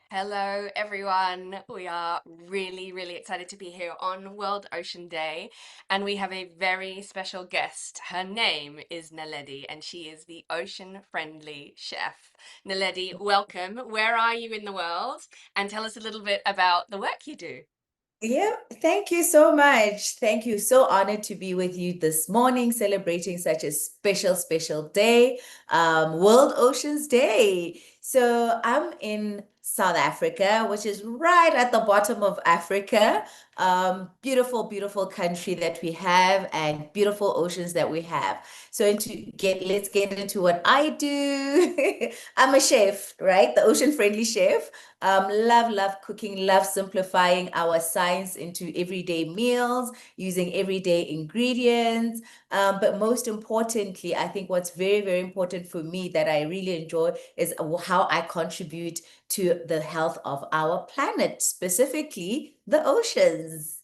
Hello, everyone. We are really excited to be here on World Ocean Day, and we have a very special guest. Her name is Naledi, and she is the ocean-friendly chef. Naledi, welcome. Where are you in the world? And tell us a little bit about the work you do. Yeah, thank you so much. Thank you. So honored to be with you this morning, celebrating such a special day, World Oceans Day. So I'm in South Africa, which is right at the bottom of Africa. Beautiful country that we have and beautiful oceans that we have. So let's get into what I do. I'm a chef, right? The ocean friendly chef. Love cooking, love simplifying our science into everyday meals, using everyday ingredients. But most importantly, I think what's very important for me that I really enjoy is how I contribute to the health of our planet, specifically the oceans.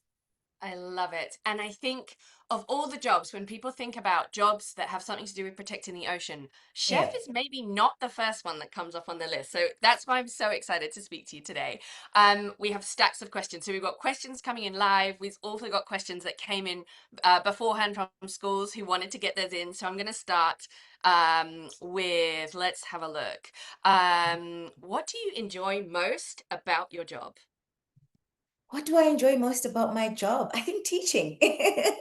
I love it. And I think of all the jobs, when people think about jobs that have something to do with protecting the ocean, chef Yeah. is maybe not the first one that comes up on the list. So that's why I'm so excited to speak to you today. We have stacks of questions. So we've got questions coming in live. We've also got questions that came in beforehand from schools who wanted to get those in. So I'm going to start with, let's have a look. What do you enjoy most about your job? What do I enjoy most about my job? I think teaching. Nice.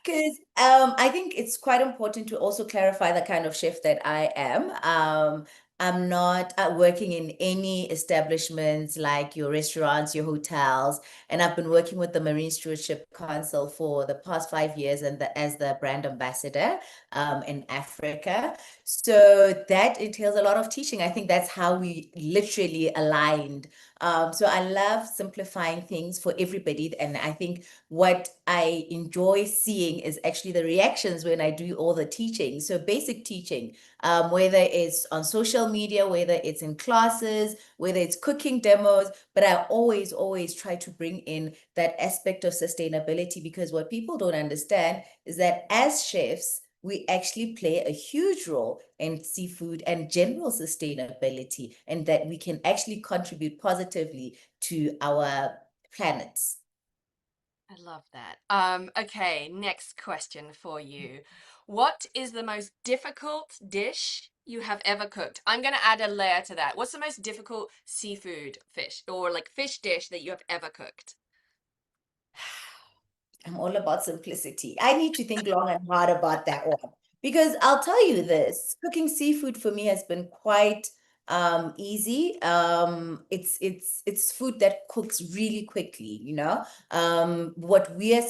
Because I think it's quite important to also clarify the kind of chef that I am. I'm not working in any establishments like your restaurants, your hotels, and I've been working with the Marine Stewardship Council for the past 5 years and as the brand ambassador in Africa. So that entails a lot of teaching. I think that's how we literally aligned. So I love simplifying things for everybody, and I think what I enjoy seeing is actually the reactions when I do all the teaching. So basic teaching, whether it's on social media, whether it's in classes, whether it's cooking demos, but I always try to bring in that aspect of sustainability because what people don't understand is that as chefs, we actually play a huge role in seafood and general sustainability, and that we can actually contribute positively to our planets. I love that. Okay, next question for you. What is the most difficult dish you have ever cooked? I'm going to add a layer to that. What's the most difficult seafood fish or like fish dish that you have ever cooked? I'm all about simplicity. I need to think long and hard about that one because I'll tell you this, cooking seafood for me has been quite easy. It's food that cooks really quickly, you know. What we are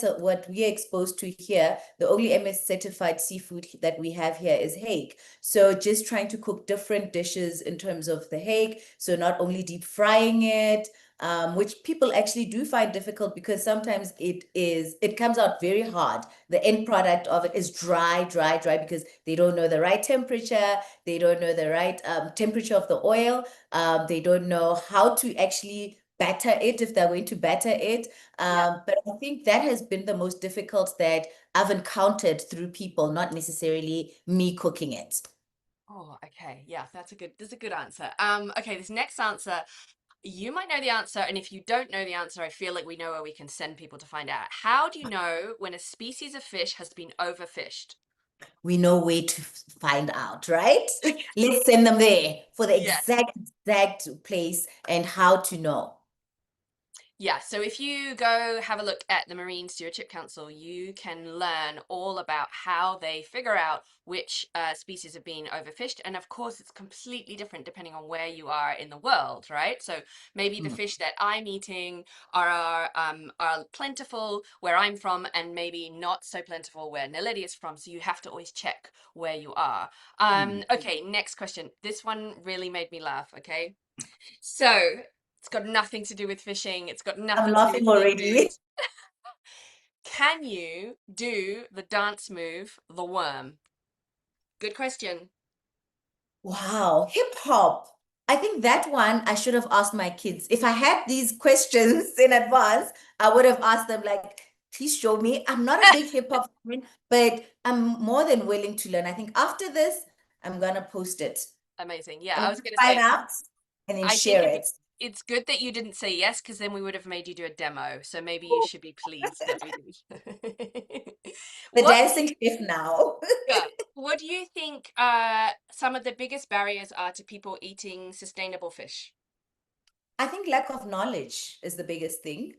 exposed to here, the only MS certified seafood that we have here is hake. So just trying to cook different dishes in terms of the hake, so not only deep frying it, which people actually do find difficult because sometimes it comes out very hard. The end product of it is dry because they don't know the right temperature, they don't know the right temperature of the oil, they don't know how to actually batter it if they're going to batter it. Yeah. But I think that has been the most difficult that I've encountered through people, not necessarily me cooking it. Oh, okay. Yeah, that's a good answer. Okay, this next answer, you might know the answer, and if you don't know the answer, I feel like we know where we can send people to find out. How do you know when a species of fish has been overfished? We know where to find out, right? Let's send them there for the Yes. exact place and how to know. Yeah, so if you go have a look at the Marine Stewardship Council, you can learn all about how they figure out which species are being overfished. And of course, it's completely different depending on where you are in the world, right? So maybe the Mm, fish that I'm eating are plentiful where I'm from, and maybe not so plentiful where Naledi is from. So you have to always check where you are. mm. Okay, next question. This one really made me laugh, okay? So it's got nothing to do with fishing. It's got I'm nothing to do with laughing seafood. already. Can you do the dance move, the worm? Good question. Wow, hip hop. I think that one I should have asked my kids. If I had these questions in advance, I would have asked them, like, please show me. I'm not a big hip hop fan, but I'm more than willing to learn. I think after this, I'm gonna post it. Amazing. Yeah, I'm I gonna was going to try it say, out and then I think share if it. it's good that you didn't say yes, because then we would have made you do a demo. So maybe you should be pleased that we did. The What do dancing you, chef now. yeah, what do you think some of the biggest barriers are to people eating sustainable fish? I think lack of knowledge is the biggest thing.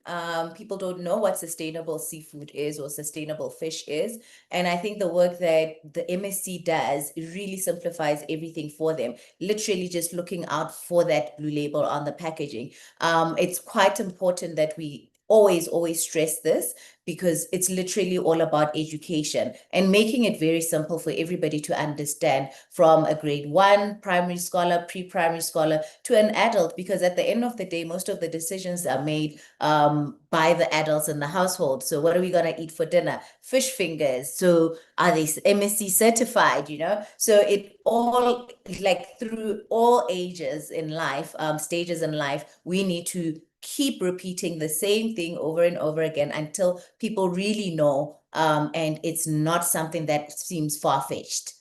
People don't know what sustainable seafood is or sustainable fish is. And I think the work that the MSC does really simplifies everything for them. Literally just looking out for that blue label on the packaging. It's quite important that we always stress this because it's literally all about education and making it very simple for everybody to understand from a grade one primary scholar, pre-primary scholar to an adult, because at the end of the day, most of the decisions are made by the adults in the household. So what are we going to eat for dinner? Fish fingers. So are they MSC certified, you know? So it all, like through all ages in life, stages in life, we need to keep repeating the same thing over and over again until people really know, and it's not something that seems far-fetched.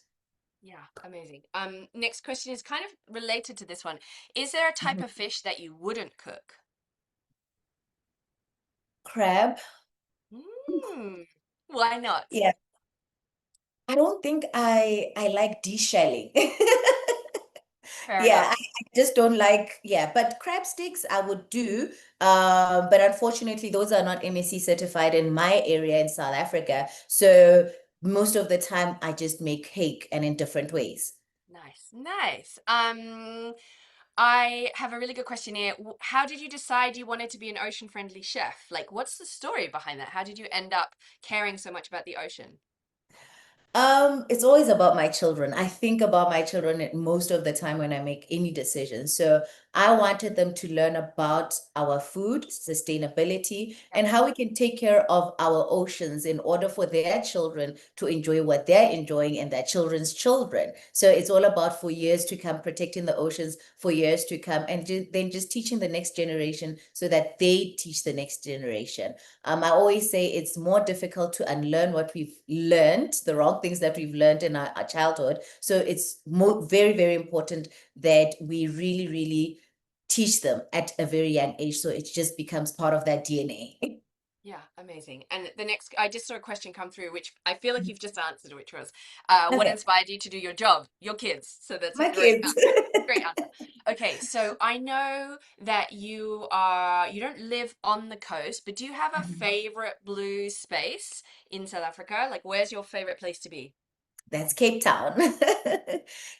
Yeah, amazing. Next question is kind of related to this one. Is there a type Mhm. of fish that you wouldn't cook? Crab. Mm, why not? Yeah. I don't think I like deshelling. Fair Yeah, enough. I just don't like, yeah, but crab sticks I would do. But unfortunately, those are not MSC certified in my area in South Africa. So most of the time I just make cake and in different ways. Nice, nice. I have a really good question here. How did you decide you wanted to be an ocean-friendly chef? Like, what's the story behind that? How did you end up caring so much about the ocean? It's always about my children. I think about my children most of the time when I make any decisions. So I wanted them to learn about our food, sustainability, Yeah, and how we can take care of our oceans in order for their children to enjoy what they're enjoying and their children's children. So it's all about for years to come, protecting the oceans for years to come, and then just teaching the next generation so that they teach the next generation. I always say it's more difficult to unlearn what we've learned, the wrong things that we've learned in our childhood. So it's very important that we really teach them at a very young age. So it just becomes part of that DNA. yeah, amazing. And the next, I just saw a question come through, which I feel like you've just answered, which was, what Okay. inspired you to do your job? Your kids. So that's a My great kids. answer. Great answer. Okay, so I know that you don't live on the coast, but do you have a favorite blue space in South Africa? Like, where's your favorite place to be? That's Cape Town.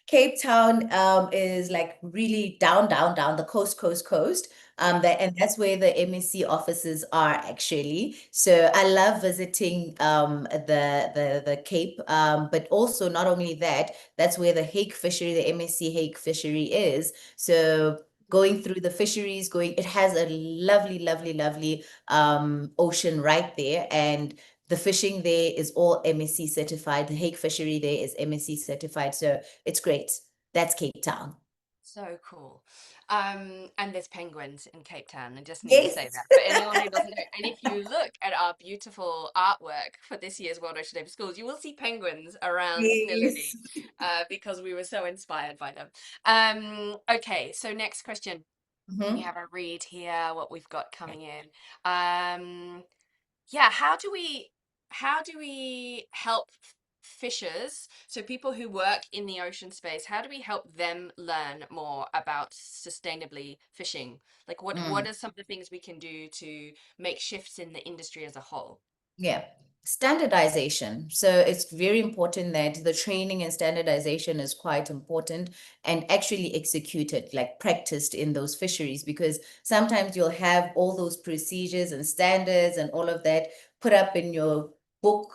Cape Town is like really down the coast. Yeah. And that's where the MSC offices are actually. So I love visiting the Cape. But also not only that, that's where the hake fishery, the MSC hake fishery is. So going through the fisheries, it has a lovely ocean right there. And the fishing there is all MSC certified. The hake fishery there is MSC certified. So it's great. That's Cape Town. So cool. And there's penguins in Cape Town. I just need to say Yes. that for anyone who doesn't know. And if you look at our beautiful artwork for this year's World Ocean Day for Schools, you will see penguins around Naledi, Yes. because we were so inspired by them. Okay, so next question. Let me Mhm. have a read here, what we've got coming in. Um, yeah, how do we help fishers, so people who work in the ocean space, how do we help them learn more about sustainably fishing? Like, what Mm. are some of the things we can do to make shifts in the industry as a whole? Yeah. Standardization. So it's very important that the training and standardization is quite important and actually executed, like practiced in those fisheries, because sometimes you'll have all those procedures and standards and all of that put up in your book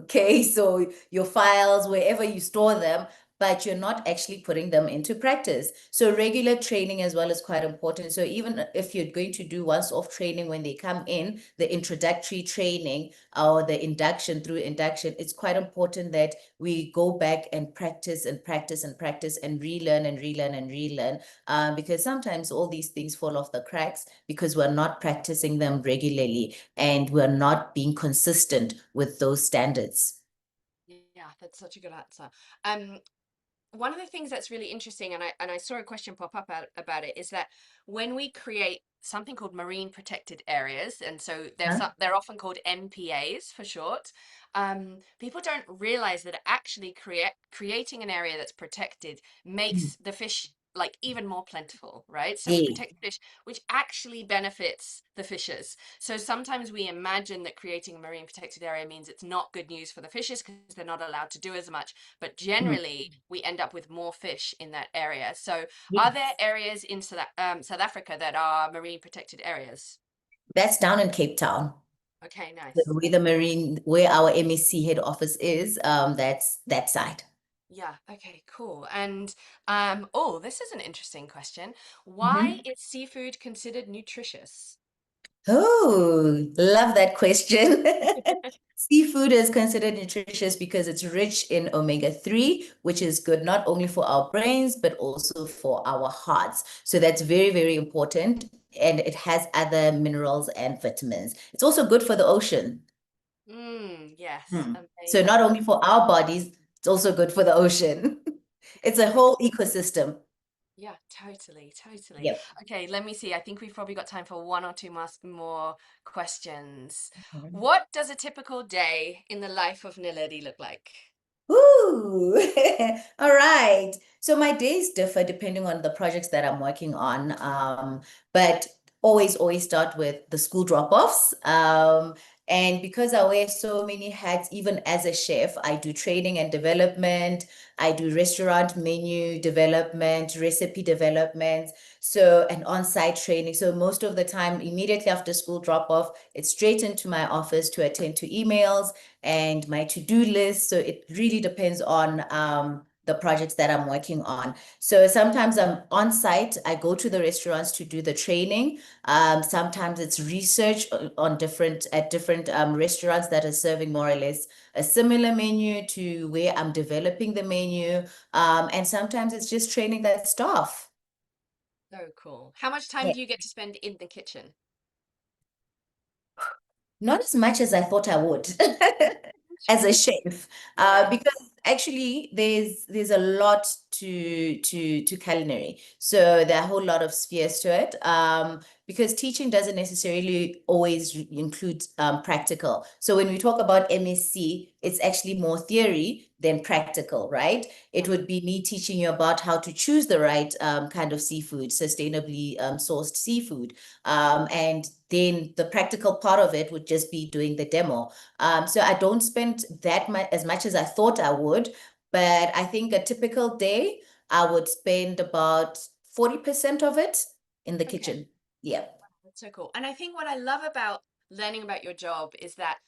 case or your files, wherever you store them, but you're not actually putting them into practice. So regular training as well is quite important. So even if you're going to do once-off training when they come in, the introductory training or the induction through induction, it's quite important that we go back and practice and practice and practice and relearn and relearn and relearn, because sometimes all these things fall off the cracks because we're not practicing them regularly and we're not being consistent with those standards. Yeah, that's such a good answer. Um, one of the things that's really interesting, and I saw a question pop up about it, is that when we create something called marine protected areas, and so Huh? they're often called MPAs for short. People don't realize that actually creating an area that's protected Mm. makes the fish like even more plentiful, right? So we Yeah. protect fish, which actually benefits the fishes. So sometimes we imagine that creating a marine protected area means it's not good news for the fishes because they're not allowed to do as much, but Mm. generally we end up with more fish in that area. So, are there Yes. areas in South Africa that are marine protected areas? That's down in Cape Town. Okay, nice. Where the Marine, where our MEC head office is, that's that side. Yeah, okay, cool. And oh, this is an interesting question. Why Mhm. is seafood considered nutritious? Oh, love that question. Seafood is considered nutritious because it's rich in omega-3, which is good not only for our brains, but also for our hearts. So that's very, very important. And it has other minerals and vitamins. It's also good for the ocean. Yes, Hmm. So not amazing. only for our bodies, it's also good for the ocean. It's a Okay. whole ecosystem. Yeah, totally, totally. Yep. Okay, let me see. I think we've probably got time for one or two more questions. What does a typical day in the life of Naledi look like? Ooh, all right. So my days differ depending on the projects that I'm working on. But always start with the school drop-offs. And because I wear so many hats, even as a chef, I do training and development, I do restaurant menu development, recipe development, so and on-site training. So most of the time, immediately after school drop-off, it's straight into my office to attend to emails and my to-do list. So it really depends on the projects that I'm working on. So sometimes I'm on site. I go to the restaurants to do the training. Sometimes it's research on different restaurants that are serving more or less a similar menu to where I'm developing the menu. And sometimes it's just training that staff. So cool. How much time Yeah. do you get to spend in the kitchen? Not as much as I thought I would as a chef, Yeah. because actually there's a lot to culinary. So there are a whole lot of spheres to it. Because teaching doesn't necessarily always include practical. So when we talk about MSc, it's actually more theory than practical, right? It Yeah. would be me teaching you about how to choose the right kind of seafood, sustainably sourced seafood. And then the practical part of it would just be doing the demo. So I don't spend that much as much as I thought I would, but I think a typical day, I would spend about 40% of it in the Okay. kitchen. Yeah. That's so cool. And I think what I love about learning about your job is that,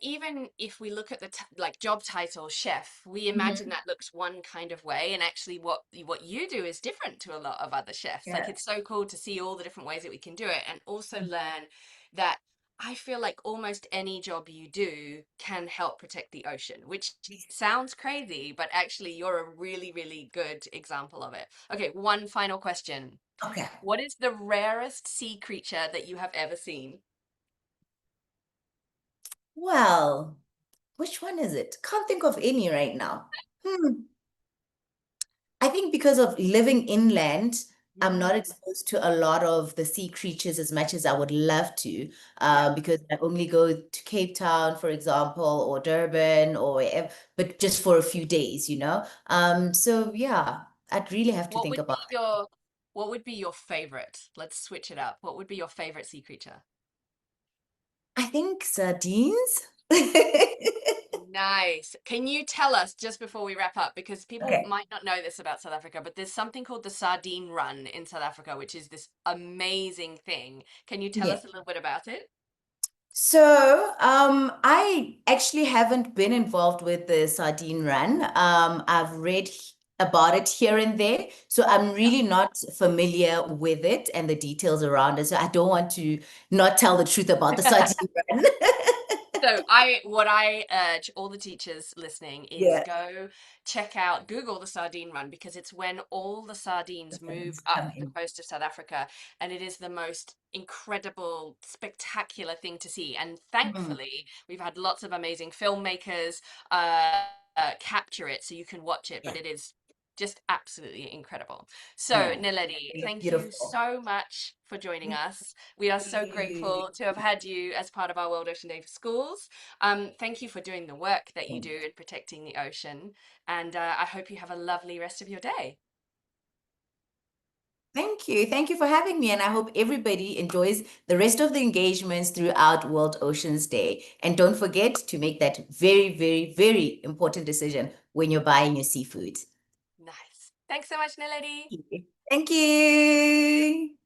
even if we look at the like job title chef, we imagine Mhm. that looks one kind of way, and actually what you do is different to a lot of other chefs. Like Yeah. it's so cool to see all the different ways that we can do it, and also learn that I feel like almost any job you do can help protect the ocean, which sounds crazy, but actually you're a really, really good example of it. Okay, one final question. Okay. What is the rarest sea creature that you have ever seen? Well, which one is it? Can't think of any right now. Hmm. I think because of living inland, I'm not Mm, exposed to a lot of the sea creatures as much as I would love to, yeah. because I only go to Cape Town, for example, or Durban, or wherever, but just for a few days, you know? So yeah, I'd really have to What think would be about it. your favorite? Let's switch it up. What would be your favorite sea creature? I think sardines. Nice. Can you tell us just before we wrap up, because people Okay. might not know this about South Africa, but there's something called the sardine run in South Africa, which is this amazing thing. Can you tell Yeah. us a little bit about it? So, I actually haven't been involved with the sardine run. I've read about it here and there, so I'm Yeah. really not familiar with it and the details around it. So I don't want to not tell the truth about the sardine run. So what I urge all the teachers listening is Yeah, go check out, Google the sardine run, because it's when all the the sardines move sardines up come the in. coast of South Africa, and it is the most incredible, spectacular thing to see. And Mm, thankfully, we've had lots of amazing filmmakers capture it, so you can watch it. yeah. But it is just absolutely incredible. So, Yeah, Naledi, it's thank you beautiful. so much for joining Thank us. We are so you. grateful to have had you as part of our World Ocean Day for Schools. Thank you for doing the work that you do in protecting the ocean, and I hope you have a lovely rest of your day. Thank you. Thank you for having me. And I hope everybody enjoys the rest of the engagements throughout World Oceans Day. And don't forget to make that very, very, very important decision when you're buying your seafood. Nice. Thanks so much, Naledi. Thank you.